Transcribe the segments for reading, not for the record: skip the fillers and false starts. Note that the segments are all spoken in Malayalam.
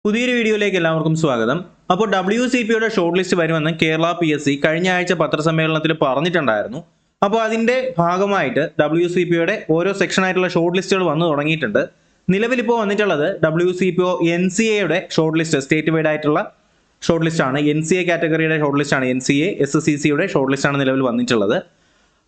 പുതിയൊരു വീഡിയോയിലേക്ക് എല്ലാവർക്കും സ്വാഗതം. അപ്പോൾ WCPയുടെ ഷോർട്ട് ലിസ്റ്റ് വരുമെന്ന് കേരള PSC കഴിഞ്ഞ ആഴ്ച പത്രസമ്മേളനത്തിൽ പറഞ്ഞിട്ടുണ്ടായിരുന്നു. അപ്പോൾ അതിന്റെ ഭാഗമായിട്ട് WCPയുടെ ഓരോ സെക്ഷൻ ആയിട്ടുള്ള ഷോർട്ട് ലിസ്റ്റുകൾ വന്നു തുടങ്ങിയിട്ടുണ്ട്. നിലവിലിപ്പോൾ വന്നിട്ടുള്ളത് WCPO NCAയുടെ ഷോർട്ട് ലിസ്റ്റ്, സ്റ്റേറ്റ് വൈഡ് ആയിട്ടുള്ള ഷോർട്ട് ലിസ്റ്റ് ആണ്. NCA കാറ്റഗറിയുടെ ഷോർട്ട് ലിസ്റ്റ് ആണ്. NCA SSCCയുടെ ഷോർട്ട് ലിസ്റ്റ് ആണ് നിലവിൽ വന്നിട്ടുള്ളത്.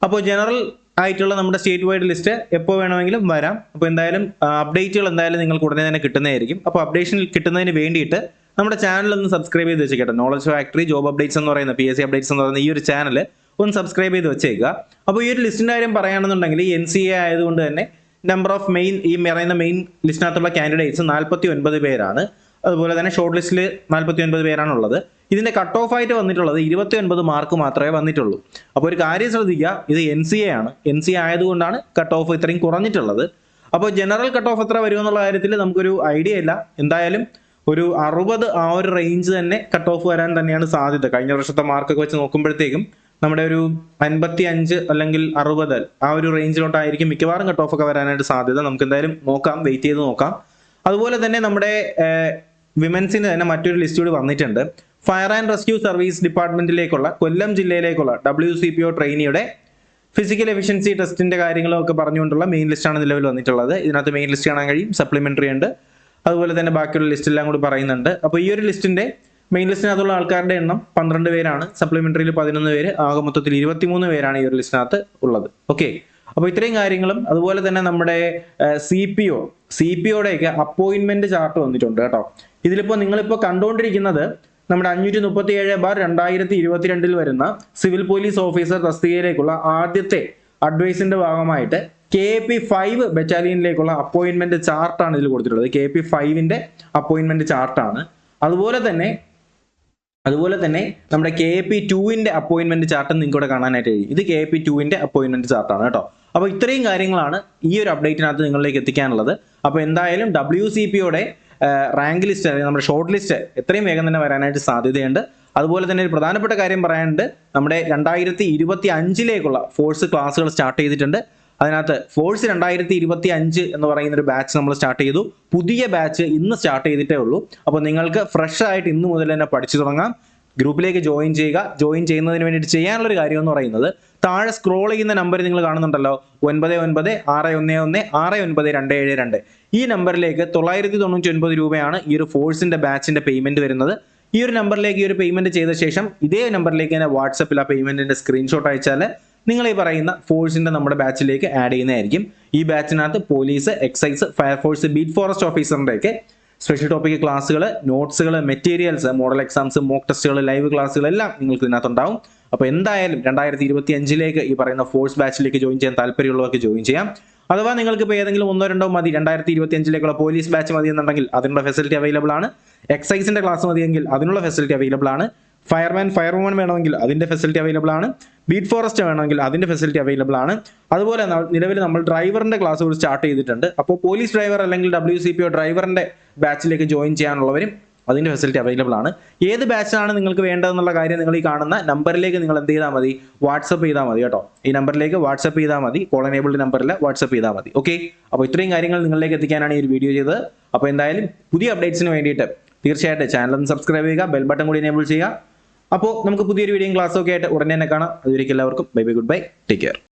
അപ്പോൾ ജനറൽ ആയിട്ടുള്ള നമ്മുടെ സ്റ്റേറ്റ് വൈഡ് ലിസ്റ്റ് എപ്പോൾ വേണമെങ്കിലും വരാം. അപ്പോൾ എന്തായാലും അപ്ഡേറ്റുകൾ എന്തായാലും നിങ്ങൾക്ക് ഉടനെ തന്നെ കിട്ടുന്നതായിരിക്കും. അപ്പോൾ അപ്ഡേഷൻ കിട്ടുന്നതിന് വേണ്ടിയിട്ട് നമ്മുടെ ചാനൽ ഒന്ന് സബ്സ്ക്രൈബ് ചെയ്ത് വെച്ചേക്കട്ടെ. നോളജ് ഫാക്ടറി ജോബ് അപ്ഡേറ്റ്സ് എന്ന് പറയുന്ന PSC അപ്ഡേറ്റ്സ് എന്ന് പറയുന്ന ഈ ഒരു ചാനൽ ഒന്ന് സബ്സ്ക്രൈബ് ചെയ്ത് വെച്ചേക്കുക. അപ്പോൾ ഈ ഒരു ലിസ്റ്റിൻ്റെ കാര്യം പറയുകയാണെന്നുണ്ടെങ്കിൽ NCA ആയതുകൊണ്ട് തന്നെ നമ്പർ ഓഫ് മെയിൻ ഈ പറയുന്ന മെയിൻ ലിസ്റ്റിനകത്തുള്ള കാൻഡിഡേറ്റ്സ് 49 പേരാണ്. അതുപോലെ തന്നെ ഷോർട്ട് ലിസ്റ്റിൽ 49 പേരാണുള്ളത്. ഇതിന്റെ കട്ട് ഓഫ് ആയിട്ട് വന്നിട്ടുള്ളത് 29 മാർക്ക് മാത്രമേ വന്നിട്ടുള്ളൂ. അപ്പോൾ ഒരു കാര്യം ശ്രദ്ധിക്കുക, ഇത് NCA ആണ്. NCA ആയതുകൊണ്ടാണ് കട്ട് ഓഫ് ഇത്രയും കുറഞ്ഞിട്ടുള്ളത്. അപ്പോൾ ജനറൽ കട്ട് ഓഫ് എത്ര വരുമെന്നുള്ള കാര്യത്തിൽ നമുക്കൊരു ഐഡിയ ഇല്ല. എന്തായാലും ഒരു 60 ആ ഒരു റേഞ്ച് തന്നെ കട്ട് ഓഫ് വരാൻ തന്നെയാണ് സാധ്യത. കഴിഞ്ഞ വർഷത്തെ മാർക്കൊക്കെ വെച്ച് നോക്കുമ്പോഴത്തേക്കും നമ്മുടെ ഒരു 55 അല്ലെങ്കിൽ 60 ആ ഒരു റേഞ്ചിലോട്ടായിരിക്കും മിക്കവാറും കട്ട് ഓഫ് ഒക്കെ വരാനായിട്ട് സാധ്യത. നമുക്ക് എന്തായാലും നോക്കാം, വെയിറ്റ് ചെയ്ത് നോക്കാം. അതുപോലെ തന്നെ നമ്മുടെ വിമൻസിന് തന്നെ മറ്റൊരു ലിസ്റ്റ് കൂടി വന്നിട്ടുണ്ട്. ഫയർ ആൻഡ് റെസ്ക്യൂ സർവീസ് ഡിപ്പാർട്ട്മെന്റിലേക്കുള്ള കൊല്ലം ജില്ലയിലേക്കുള്ള WCPO ട്രെയിനിയുടെ ഫിസിക്കൽ എഫിഷ്യൻസി ടെസ്റ്റിന്റെ കാര്യങ്ങളൊക്കെ പറഞ്ഞുകൊണ്ടുള്ള മെയിൻ ലിസ്റ്റാണ് നിലവിൽ വന്നിട്ടുള്ളത്. ഇതിനകത്ത് മെയിൻ ലിസ്റ്റ് കാണാൻ കഴിയും, സപ്ലിമെന്ററി ഉണ്ട്, അതുപോലെ തന്നെ ബാക്കിയുള്ള ലിസ്റ്റ് എല്ലാം കൂടി പറയുന്നുണ്ട്. അപ്പോൾ ഈ ഒരു ലിസ്റ്റിന്റെ മെയിൻ ലിസ്റ്റിനകത്തുള്ള ആൾക്കാരുടെ എണ്ണം 12 പേരാണ്, സപ്ലിമെന്ററിയിൽ 11 പേര്, ആകെ മൊത്തത്തിൽ 23 പേരാണ് ഈ ഒരു ലിസ്റ്റിനകത്ത് ഉള്ളത്. ഓക്കെ, അപ്പോൾ ഇത്രയും കാര്യങ്ങളും അതുപോലെ തന്നെ നമ്മുടെ CPOയുടെയൊക്കെ അപ്പോയിന്റ്മെന്റ് ചാർട്ട് വന്നിട്ടുണ്ട് കേട്ടോ. ഇതിലിപ്പോൾ നിങ്ങളിപ്പോൾ കണ്ടുകൊണ്ടിരിക്കുന്നത് നമ്മുടെ 537/2022 വരുന്ന സിവിൽ പോലീസ് ഓഫീസർ തസ്തികയിലേക്കുള്ള ആദ്യത്തെ അഡ്വൈസിന്റെ ഭാഗമായിട്ട് KP5 ബറ്റാലിയനിലേക്കുള്ള അപ്പോയിന്റ്മെന്റ് ചാർട്ടാണ് ഇതിൽ കൊടുത്തിട്ടുള്ളത്. KP5ന്റെ അപ്പോയിന്റ്മെന്റ് ചാർട്ടാണ്. അതുപോലെ തന്നെ നമ്മുടെ KP2ന്റെ അപ്പോയിന്റ്മെന്റ് ചാർട്ട് നിങ്ങൾക്ക് ഇവിടെ കാണാനായിട്ട് കഴിയും. ഇത് KP2ന്റെ അപ്പോയിന്റ്മെന്റ് ചാർട്ടാണ് കേട്ടോ. അപ്പോൾ ഇത്രയും കാര്യങ്ങളാണ് ഈ ഒരു അപ്ഡേറ്റിനകത്ത് നിങ്ങളിലേക്ക് എത്തിക്കാനുള്ളത്. അപ്പോൾ എന്തായാലും WCPയുടെ റാങ്ക് ലിസ്റ്റ്, നമ്മുടെ ഷോർട്ട് ലിസ്റ്റ് എത്രയും വേഗം തന്നെ വരാനായിട്ട് സാധ്യതയുണ്ട്. അതുപോലെ തന്നെ ഒരു പ്രധാനപ്പെട്ട കാര്യം പറയാനുണ്ട്, നമ്മുടെ 2025ലേക്കുള്ള ഫോഴ്സ് ക്ലാസ്സുകൾ സ്റ്റാർട്ട് ചെയ്തിട്ടുണ്ട്. അതിനകത്ത് ഫോഴ്സ് 2025 എന്ന് പറയുന്ന ഒരു ബാച്ച് നമ്മൾ സ്റ്റാർട്ട് ചെയ്തു. പുതിയ ബാച്ച് ഇന്ന് സ്റ്റാർട്ട് ചെയ്തിട്ടേ ഉള്ളൂ. അപ്പോൾ നിങ്ങൾക്ക് ഫ്രഷ് ആയിട്ട് ഇന്ന് മുതൽ തന്നെ പഠിച്ചു തുടങ്ങാം. ഗ്രൂപ്പിലേക്ക് ജോയിൻ ചെയ്യുക. ജോയിൻ ചെയ്യുന്നതിന് വേണ്ടിയിട്ട് ചെയ്യാനുള്ളൊരു കാര്യം എന്ന് പറയുന്നത്, താഴെ സ്ക്രോൾ ചെയ്യുന്ന നമ്പർ നിങ്ങൾ കാണുന്നുണ്ടല്ലോ, 9961169272. ഈ നമ്പറിലേക്ക് 999 രൂപയാണ് ഈ ഒരു ഫോഴ്സിന്റെ ബാച്ചിന്റെ പേയ്മെന്റ് വരുന്നത്. ഈ ഒരു നമ്പറിലേക്ക് ഈ ഒരു പേയ്മെന്റ് ചെയ്ത ശേഷം ഇതേ നമ്പറിലേക്ക് തന്നെ വാട്സപ്പിൽ ആ പേയ്മെന്റിന്റെ സ്ക്രീൻഷോട്ട് അയച്ചാൽ നിങ്ങൾ ഈ പറയുന്ന ഫോഴ്സിന്റെ നമ്മുടെ ബാച്ചിലേക്ക് ആഡ് ചെയ്യുന്നതായിരിക്കും. ഈ ബാച്ചിനകത്ത് police, excise, fire force, beat forest ഓഫീസറിന്റെ ഒക്കെ സ്പെഷ്യൽ ടോപ്പിക് ക്ലാസ്സുകൾ, നോട്ട്സുകൾ, മെറ്റീരിയൽസ്, മോഡൽ എക്സാംസ്, മോക്ക് ടെസ്റ്റുകൾ, ലൈവ് ക്ലാസ്സുകൾ എല്ലാം നിങ്ങൾക്ക് ഇതിനകത്തുണ്ടാവും. അപ്പോൾ എന്തായാലും 2025ലേക്ക് ഈ പറയുന്ന ഫോഴ്സ് ബാച്ചിലേക്ക് ജോയിൻ ചെയ്യാൻ താല്പര്യമുള്ളവർക്ക് ജോയിൻ ചെയ്യാം. അഥവാ നിങ്ങൾക്ക് ഇപ്പോൾ ഏതെങ്കിലും 1-2 മതി, 2025ലേക്കുള്ള പോലീസ് ബാച്ച് മതി എന്നുണ്ടെങ്കിൽ അതിനുള്ള ഫെസിലിറ്റി അവൈലബിൾ ആണ്. എക്സൈസിന്റെ ക്ലാസ് മതിയെങ്കിൽ അതിനുള്ള ഫെസിലിറ്റി അവൈലബിൾ ആണ്. ഫയർവുമൻ വേണമെങ്കിൽ അതിന്റെ ഫെസിലിറ്റി അവൈലബിൾ ആണ്. ബീറ്റ് ഫോറസ്റ്റ് വേണമെങ്കിൽ അതിന്റെ ഫെസിലിറ്റി അവൈലബിൾ ആണ്. അതുപോലെ നിലവിൽ നമ്മൾ ഡ്രൈവറിന്റെ ക്ലാസ് കൂടി സ്റ്റാർട്ട് ചെയ്തിട്ടുണ്ട്. അപ്പോൾ പോലീസ് ഡ്രൈവർ അല്ലെങ്കിൽ WCPO ഡ്രൈവറിന്റെ ബാച്ചിലേക്ക് ജോയിൻ ചെയ്യാനുള്ളവരും അതിന്റെ ഫെസിലിറ്റി അവൈലബിൾ ആണ്. ഏത് ബാച്ചാണ് നിങ്ങൾക്ക് വേണ്ടതെന്നുള്ള കാര്യം നിങ്ങൾ ഈ കാണുന്ന നമ്പറിലേക്ക് നിങ്ങൾ എന്ത് ചെയ്താൽ മതി, വാട്സപ്പ് ചെയ്താൽ മതി കേട്ടോ. ഈ നമ്പറിലേക്ക് വാട്സപ്പ് ചെയ്താൽ മതി, കോൾ എനേബിൾഡ് നമ്പറിൽ വാട്സപ്പ് ചെയ്താൽ മതി. ഓക്കെ, അപ്പോൾ ഇത്രയും കാര്യങ്ങൾ നിങ്ങളിലേക്ക് എത്തിക്കാനാണ് ഈ ഒരു വീഡിയോ ചെയ്തത്. അപ്പോൾ എന്തായാലും പുതിയ അപ്ഡേറ്റ്സിന് വേണ്ടിയിട്ട് തീർച്ചയായിട്ടും ചാനൽ ഒന്ന് സബ്സ്ക്രൈബ് ചെയ്യുക, ബെൽ ബട്ടൺ കൂടി എനേബിൾ ചെയ്യുക. അപ്പോൾ നമുക്ക് പുതിയൊരു വീഡിയോയും ക്ലാസ്സൊക്കെ ആയിട്ട് ഉടനെ തന്നെ കാണാം. അതുവരെയ്ക്കും എല്ലാവർക്കും bye bye, good bye, take care.